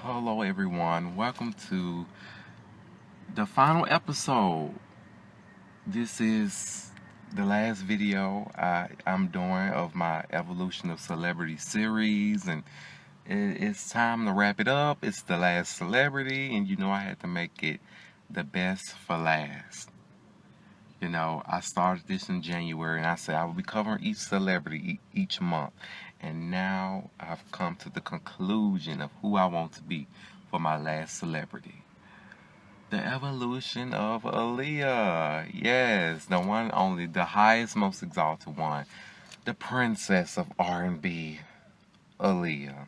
Hello, everyone. Welcome to the final episode. This is the last video I'm doing of my Evolution of Celebrity series, and it's time to wrap it up. It's the last celebrity, and I had to make it the best for last. I started this in January, and I said I will be covering each celebrity each month. And now I've come to the conclusion of who I want to be for my last celebrity. The evolution of Aaliyah. Yes, the one only, the highest, most exalted one. The princess of R&B, Aaliyah.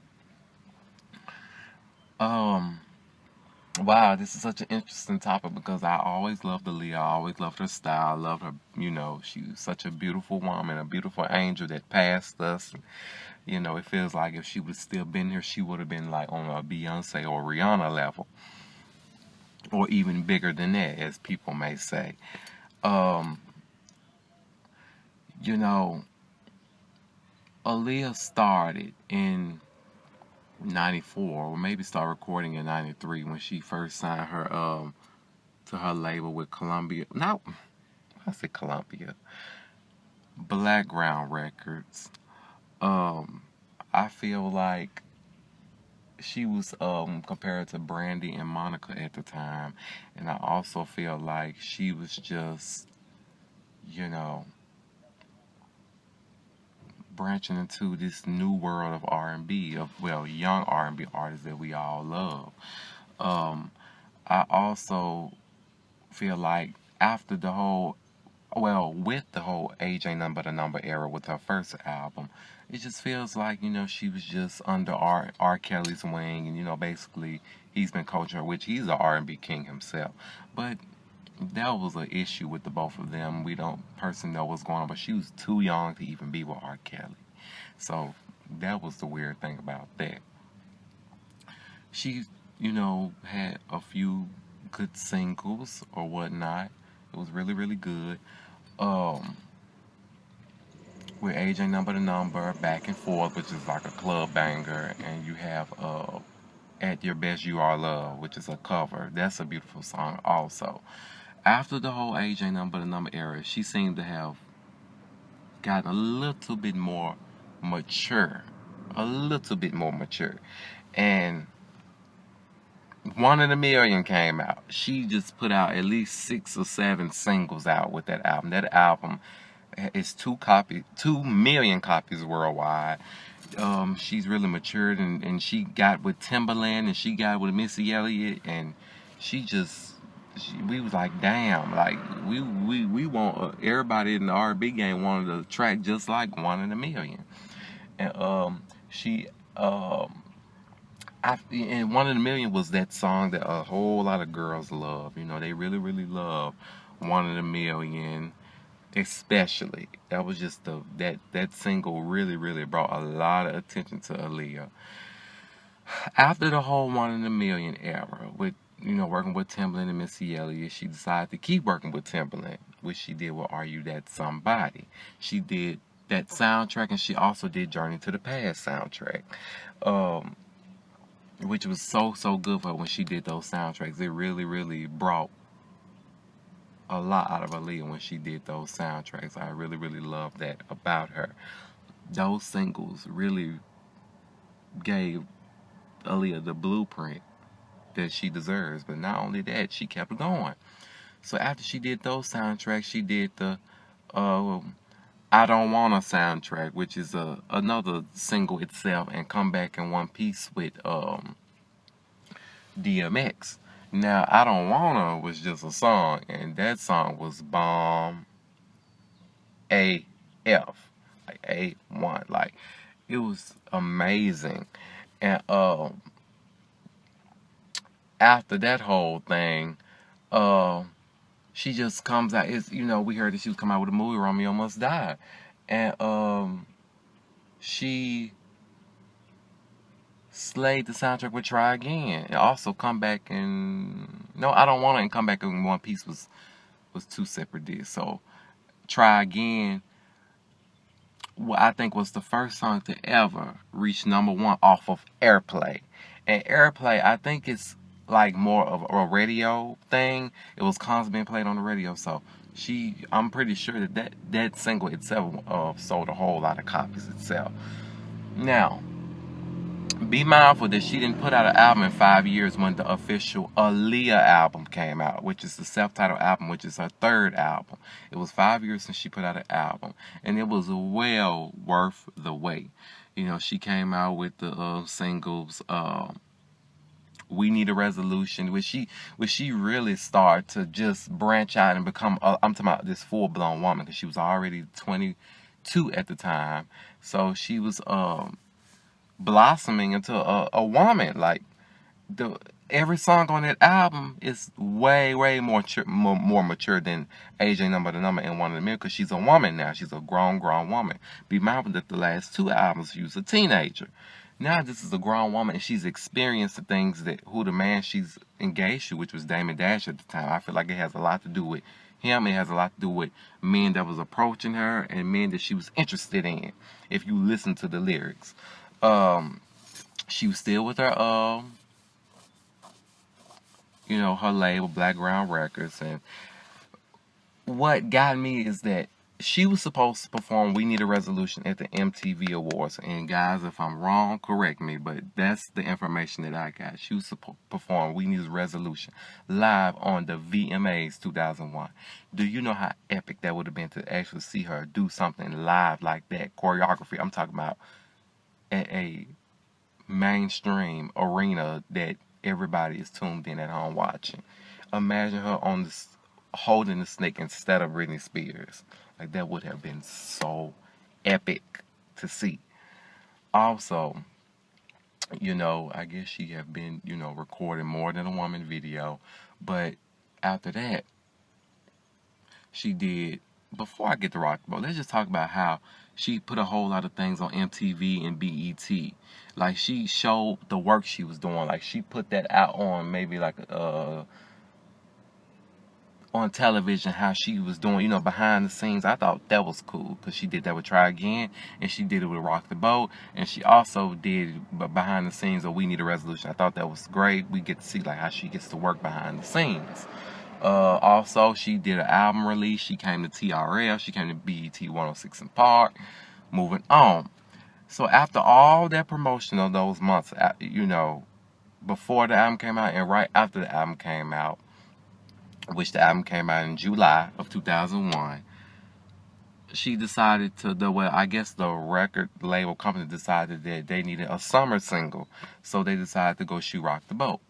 Um, Wow, this is such an interesting topic because I always loved Aaliyah. I always loved her style. I loved her, she was such a beautiful woman, a beautiful angel that passed us. It feels like if she would have still been here, she would have been like on a Beyonce or Rihanna level, or even bigger than that, as people may say. Um, you know, Aaliyah started in 94, or maybe started recording in 93 when she first signed her to her label with Columbia. No, I said Columbia. Blackground Records. Um, I feel like she was compared to Brandy and Monica at the time, and I also feel like she was just, you know, branching into this new world of R&B, of young R&B artists that we all love. Um, I also feel like after the whole with the whole Age Ain't Nothing But a Number era with her first album, it just feels like, she was just under R. Kelly's wing, and, basically he's been coaching her, which he's an R&B king himself. But that was an issue with the both of them. We don't personally know what's going on, but she was too young to even be with R. Kelly. So that was the weird thing about that. She, had a few good singles or whatnot. It was really, really good. Um, with Age Ain't Number the Number, Back and Forth, which is like a club banger, and you have At Your Best You Are Love, which is a cover. That's a beautiful song also. After the whole Age Ain't Number the Number era, she seemed to have gotten a little bit more mature. A little bit more mature. And One in a Million came out. She just put out at least 6 or 7 singles out with that album. That album is 2 million copies worldwide. She's really matured, and she got with Timbaland, and she got with Missy Elliott, and we was like, damn, like we want everybody in the R&B game wanted a track just like One in a Million, and she and One in a Million was that song that a whole lot of girls love. They really, really love One in a Million, especially. That was just that single really, really brought a lot of attention to Aaliyah. After the whole One in a Million era, with working with Timbaland and Missy Elliott, she decided to keep working with Timbaland, which she did with Are You That Somebody. She did that soundtrack, and she also did Journey to the Past soundtrack. Which was so good for her when she did those soundtracks. It really, really brought a lot out of Aaliyah when she did those soundtracks. I really, really love that about her. Those singles really gave Aaliyah the blueprint that she deserves. But not only that, she kept going. So after she did those soundtracks, she did the I Don't Wanna soundtrack, which is another single itself, and Come Back in One Piece with DMX. Now, I Don't Wanna was just a song, and that song was bomb AF. Like A1. Like, it was amazing. And after that whole thing, she just comes out. We heard that she was coming out with a movie, Romeo Must Die. And she slayed the soundtrack with Try Again. And also Come Back and no, I Don't Wanna and Come Back in One Piece was 2 separate discs. So Try Again, I think was the first song to ever reach #1 off of Airplay. And airplay, I think it's like more of a radio thing. It was constantly being played on the radio, so I'm pretty sure that single itself sold a whole lot of copies itself. Now, be mindful that she didn't put out an album in 5 years when the official Aaliyah album came out, which is the self-titled album, which is her third album. It was 5 years since she put out an album, and it was well worth the wait. You know, she came out with the singles. We Need a Resolution, which she really started to just branch out and become. I'm talking about this full-blown woman, because she was already 22 at the time, so she was blossoming into a woman. Like every song on that album is way more mature than AJ Number the Number and One of the Men, because she's a woman now. She's a grown woman. Be mindful that the last two albums she was a teenager. Now this is a grown woman, and she's experienced the things that who the man she's engaged to, which was Damon Dash at the time. I feel like it has a lot to do with him. It has a lot to do with men that was approaching her and men that she was interested in. If you listen to the lyrics, she was still with her her label, Blackground Records. And what got me is that she was supposed to perform We Need a Resolution at the MTV Awards. And guys, if I'm wrong, correct me, but that's the information that I got. She was supposed to perform We Need a Resolution live on the VMAs 2001. Do you know how epic that would have been to actually see her do something live like that? Choreography, I'm talking about at a mainstream arena that everybody is tuned in at home watching. Imagine her on this holding the snake instead of Britney Spears. Like, that would have been so epic to see. Also, I guess she have been, recording More Than a Woman video. But after that, she did, before I get to Rock the Boat, let's just talk about how she put a whole lot of things on MTV and BET. Like, she showed the work she was doing. Like, she put that out on maybe like on television, how she was doing, behind the scenes. I thought that was cool, because she did that with Try Again, and she did it with Rock the Boat, and she also did behind the scenes of We Need a Resolution. I thought that was great. We get to see like how she gets to work behind the scenes. Also, she did an album release. She came to TRL. She came to BET 106 in Park. Moving on. So after all that promotion of those months, before the album came out and right after the album came out, which the album came out in July of 2001, she decided I guess the record label company decided that they needed a summer single. So they decided to go shoot Rock the Boat.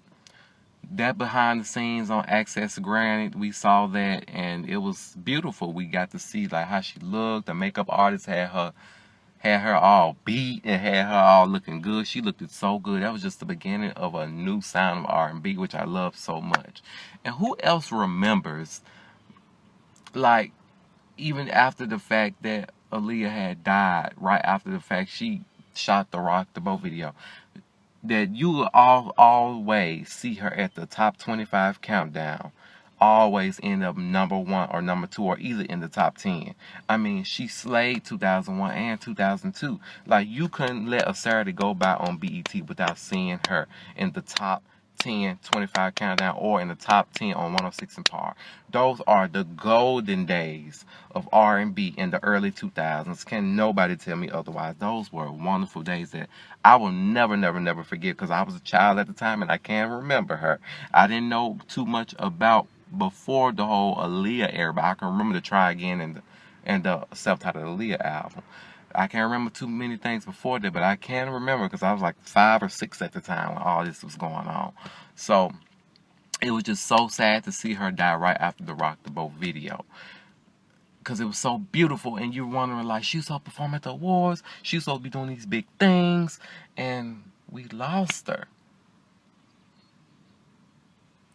That behind the scenes on Access Granted, we saw that, and it was beautiful. We got to see like how she looked. The makeup artist had her all beat and had her all looking good. She looked so good. That was just the beginning of a new sound of R&B, which I love so much. And who else remembers, like, even after the fact that Aaliyah had died, right after the fact she shot the Rock the Boat video, that you will always see her at the top 25 countdown, always end up number 1 or number 2 or either in the top 10. I mean, she slayed 2001 and 2002. Like, you couldn't let a Saturday go by on BET without seeing her in the top 10, 25 countdown, or in the top 10 on 106 in Park. Those are the golden days of R&B in the early 2000s. Can nobody tell me otherwise? Those were wonderful days that I will never forget, because I was a child at the time and I can't remember her. I didn't know too much about before the whole Aaliyah era, but I can remember the Try Again and the self-titled Aaliyah album. I can't remember too many things before that, but I can remember because I was like 5 or 6 at the time when all this was going on. So it was just so sad to see her die right after the Rock the Boat video, because it was so beautiful, and you're wondering, like, she was supposed to perform at the awards, she was supposed to be doing these big things, and we lost her.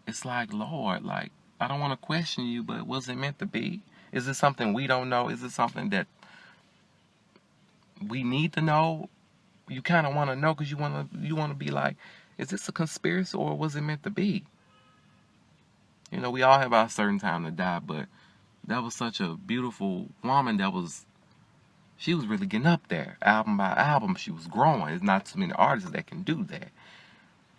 It's like, Lord, like, I don't want to question you, but was it meant to be? Is it something we don't know? Is it something that we need to know? You kind of want to know, because you want to be like, is this a conspiracy, or was it meant to be? We all have our certain time to die, but that was such a beautiful woman. She was really getting up there, album by album. She was growing. There's not too many artists that can do that.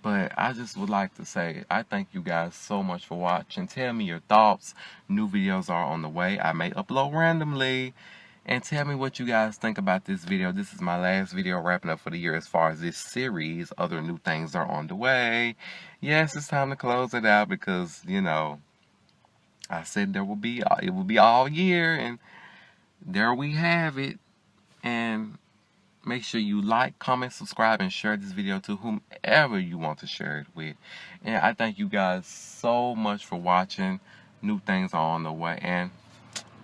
But I just would like to say, I thank you guys so much for watching. Tell me your thoughts. New videos are on the way. I may upload randomly. And tell me what you guys think about this video. This is my last video wrapping up for the year as far as this series. Other new things are on the way. Yes, it's time to close it out because, you know, I said it will be all year, and there we have it. And make sure you like, comment, subscribe, and share this video to whomever you want to share it with. And I thank you guys so much for watching. New things are on the way. And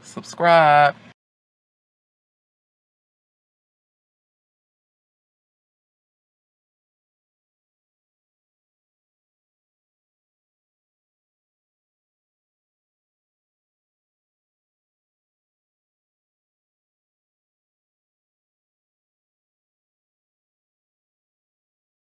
subscribe.